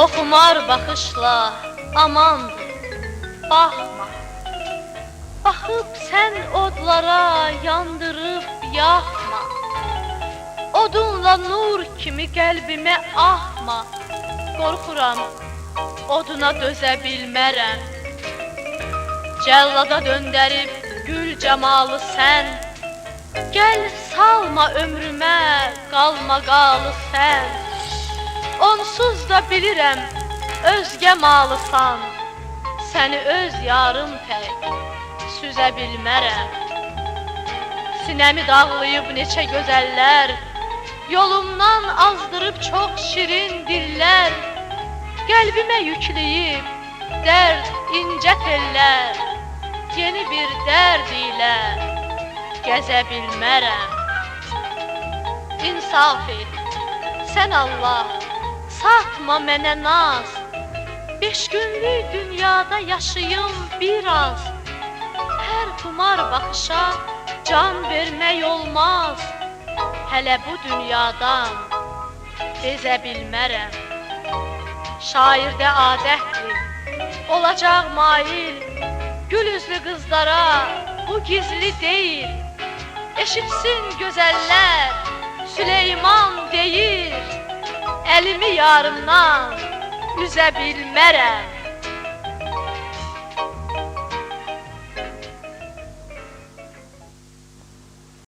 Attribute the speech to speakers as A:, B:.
A: O xumar baxışla amandır, baxma. Baxıb sən odlara yandırıb yaxma. Odunla nur kimi qəlbimə axma. Qorxuram, oduna dözə bilmərəm. Cəllada döndərib gül cəmalı sən. Gəl salma ömrümə qalmaqalı sən. Onsuz da bilirəm, özgə malısan. Səni öz yarım tək süzə bilmərəm. Sinəmi dağlayıb neçə gözəllər, yolumdan azdırıb çox şirin dillər. Qəlbimə yükləyib dərd incə tellər, yeni bir dərd ilə gəzə bilmərəm. İnsaf et, sən Allah, satma mənə naz. 5 günlük dünyada yaşayım biraz. Hər xumar baxışa can vermək olmaz. Hələ bu dünyadan bezə bilmərəm. Şairdə adətdir, olacaq mail. Gül üzlü qızlara bu gizli deyil. Eşitsin gözəllər, Süleyman deyir. Əlimi yarımdan üzə bilmərəm.